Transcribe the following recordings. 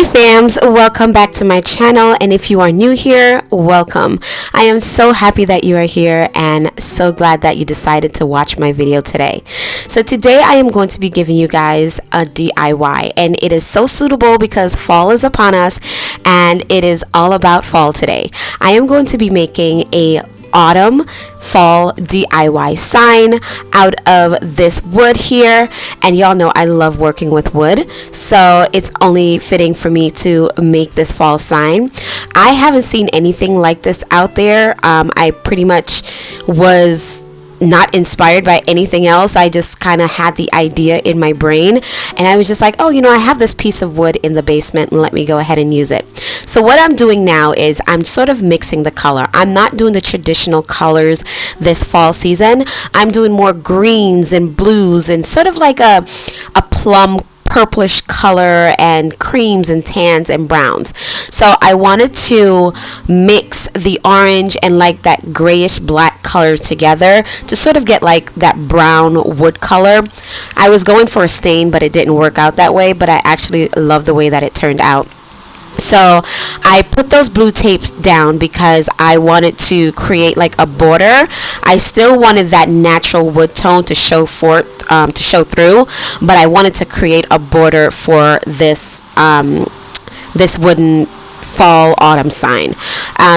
fams, welcome back to my channel, and if you are new here, welcome. I am so happy that you are here and so glad that you decided to watch my video today. So today I am going to be giving you guys a DIY, and it is so suitable because fall is upon us and it is all about fall today. I am going to be making a autumn fall DIY sign out of this wood here, and y'all know I love working with wood, so it's only fitting for me to make this fall sign. I haven't seen anything like this out there. I pretty much was not inspired by anything else. I just kind of had the idea in my brain, and I was just like, oh, you know, I have this piece of wood in the basement and let me go ahead and use it. So what I'm doing now is I'm sort of mixing the color. I'm not doing the traditional colors this fall season. I'm doing more greens and blues and sort of like a plum purplish color and creams and tans and browns. So I wanted to mix the orange and like that grayish black colors together to sort of get like that brown wood color. I was going for a stain, but it didn't work out that way, but I actually love the way that it turned out. So I put those blue tapes down because I wanted to create like a border. I still wanted that natural wood tone to show forth, to show through, but I wanted to create a border for this this wooden fall autumn sign.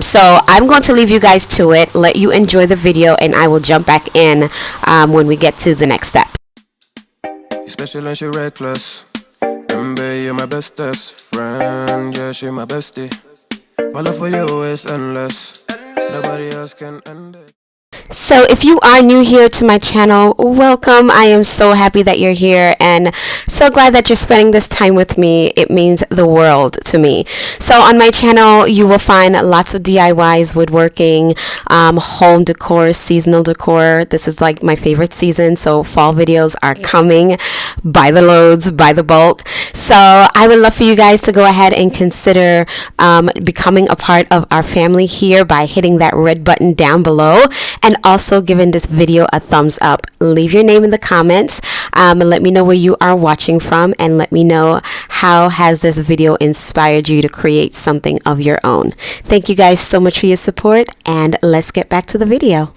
So I'm going to leave you guys to it, let you enjoy the video, and I will jump back in when we get to the next step. Special and she reckless. Remember, you're my bestest friend. Yeah, she my bestie. My love for you is endless. Nobody else can end it. So if you are new here to my channel, welcome. I am so happy that you're here and so glad that you're spending this time with me. It means the world to me. So on my channel you will find lots of DIYs, woodworking, home decor, seasonal decor. This is like my favorite season, so fall videos are coming by the loads, by the bulk. So I would love for you guys to go ahead and consider becoming a part of our family here by hitting that red button down below, and also giving this video a thumbs up. Leave your name in the comments, and let me know where you are watching from, and let me know how has this video inspired you to create something of your own. Thank you guys so much for your support, and let's get back to the video.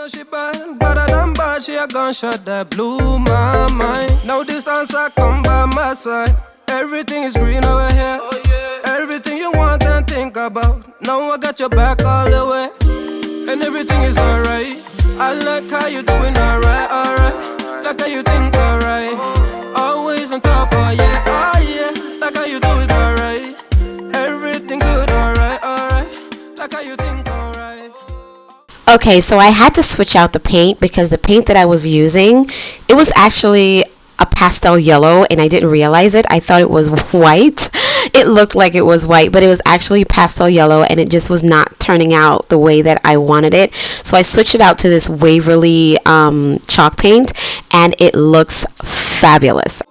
She bad, better than bad. She a gunshot that blew my mind. No distance, I come by my side. Everything is green over here. Oh, yeah. Everything you want and think about. Now I got your back all the way, and everything is alright. I like how you doing alright, alright. Like how you think alright. Always on top, oh yeah, oh yeah. Like how you do it alright. Everything good, alright, alright. Like how you think alright. Okay, so I had to switch out the paint because the paint that I was using, it was actually a pastel yellow, and I didn't realize it. I thought it was white. It looked like it was white, but it was actually pastel yellow, and it just was not turning out the way that I wanted it. So I switched it out to this Waverly chalk paint, and it looks fabulous.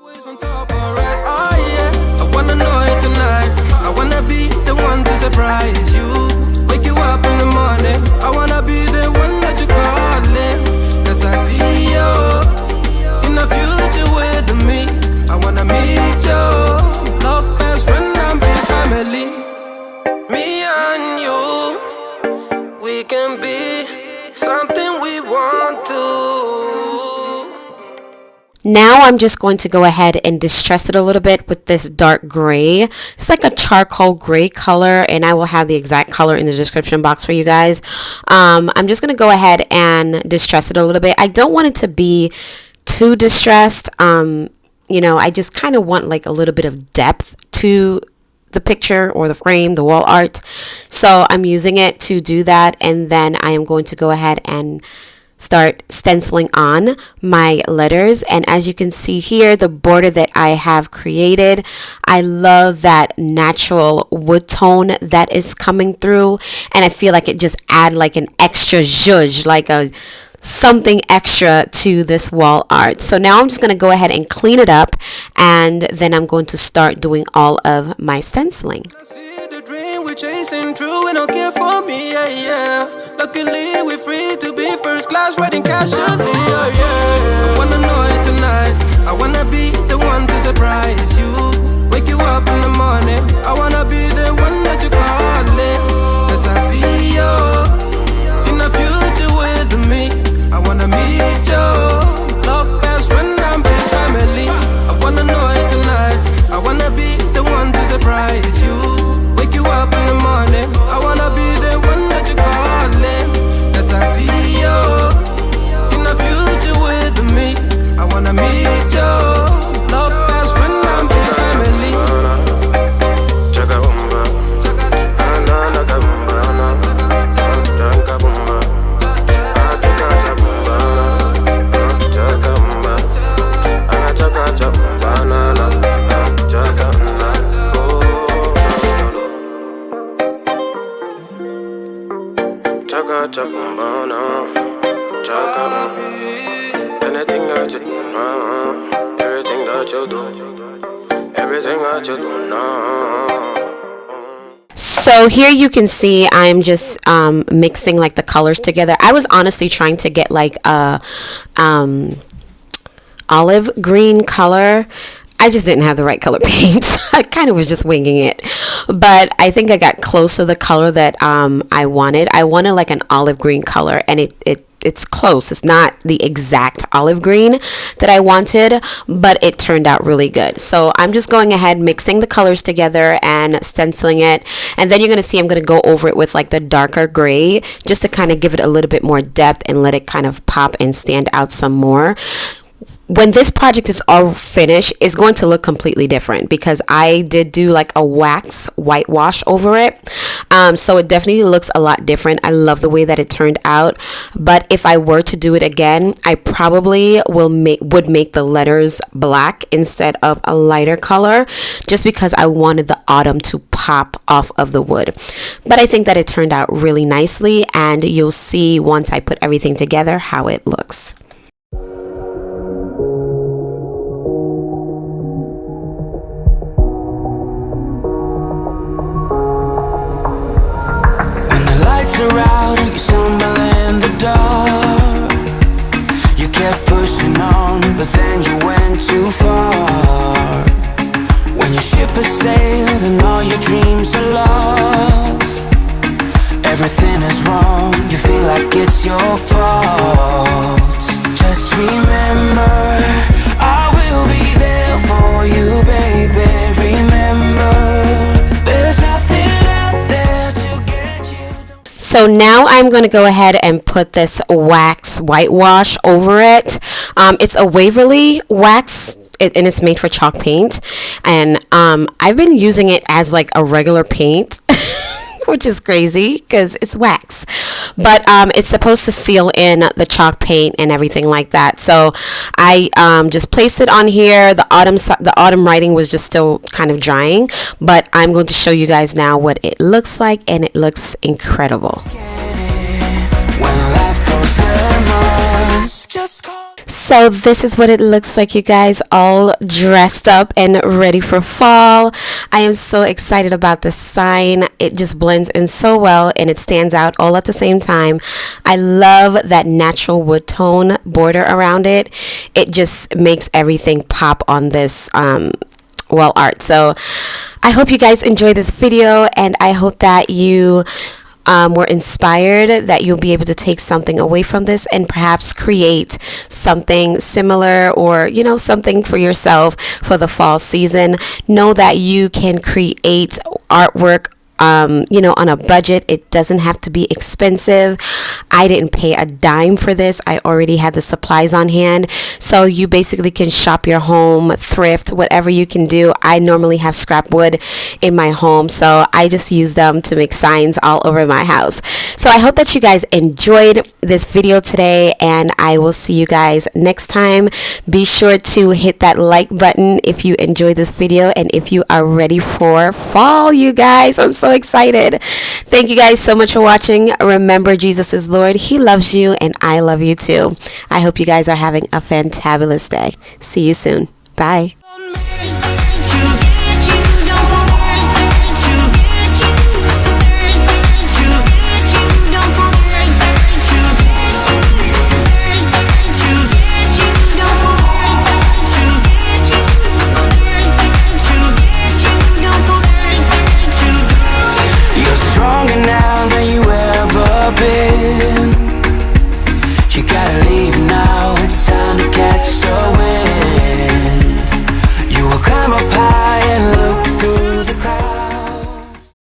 Now I'm just going to go ahead and distress it a little bit with this dark gray. It's like a charcoal gray color, and I will have the exact color in the description box for you guys. I'm just going to go ahead and distress it a little bit. I don't want it to be too distressed. You know, I just kind of want like a little bit of depth to the picture or the frame, the wall art. So I'm using it to do that, and then I am going to go ahead and start stenciling on my letters. And as you can see here, the border that I have created, I love that natural wood tone that is coming through, and I feel like it just add like an extra zhuzh, like a something extra to this wall art. So now I'm just going to go ahead and clean it up, and then I'm going to start doing all of my stenciling. Chasing true and don't care for me, yeah, yeah. Luckily we're free to be first class, riding casually, oh yeah. I wanna know it tonight. I wanna be the one to surprise you. Wake you up in the morning. I Anything that you do now, everything that you do, everything that you do now. So here you can see I'm just mixing like the colors together. I was honestly trying to get like a olive green color. I just didn't have the right color paint. I kind of was just winging it. But I think I got close to the color that I wanted. I wanted like an olive green color, and it's close. It's not the exact olive green that I wanted, but it turned out really good. So I'm just going ahead mixing the colors together and stenciling it, and then you're gonna see I'm gonna go over it with like the darker gray just to kind of give it a little bit more depth and let it kind of pop and stand out some more. When this project is all finished, it's going to look completely different because I did do like a wax whitewash over it. So it definitely looks a lot different. I love the way that it turned out. But if I were to do it again, I probably would make the letters black instead of a lighter color, just because I wanted the autumn to pop off of the wood. But I think that it turned out really nicely, and you'll see once I put everything together how it looks. Are out and you stumble in the dark. You kept pushing on, but then you went too far. When your ship has sailed and all your dreams are lost, everything is wrong, you feel like it's your fault. Just remember, I will be there for you, baby. Remember, there's nothing out there to get you. So now I'm going to go ahead and put this wax whitewash over it. It's a Waverly wax, and it's made for chalk paint. And I've been using it as like a regular paint, which is crazy because it's wax. But it's supposed to seal in the chalk paint and everything like that. So I just placed it on here. The autumn writing was just still kind of drying, but I'm going to show you guys now what it looks like, and it looks incredible. So this is what it looks like, you guys, all dressed up and ready for fall. I am so excited about this sign. It just blends in so well, and it stands out all at the same time. I love that natural wood tone border around it. It just makes everything pop on this wall art. So I hope you guys enjoy this video, and I hope that you were inspired, that you'll be able to take something away from this and perhaps create something similar, or something for yourself for the fall season. Know that you can create artwork on a budget. It doesn't have to be expensive. I didn't pay a dime for this. I already had the supplies on hand. So you basically can shop your home, thrift, whatever you can do. I normally have scrap wood in my home, so I just use them to make signs all over my house. So I hope that you guys enjoyed this video today, and I will see you guys next time. Be sure to hit that like button if you enjoyed this video, and if you are ready for fall, you guys. I'm so excited. Thank you guys so much for watching. Remember, Jesus is Lord. He loves you, and I love you too. I hope you guys are having a fantabulous day. See you soon. Bye.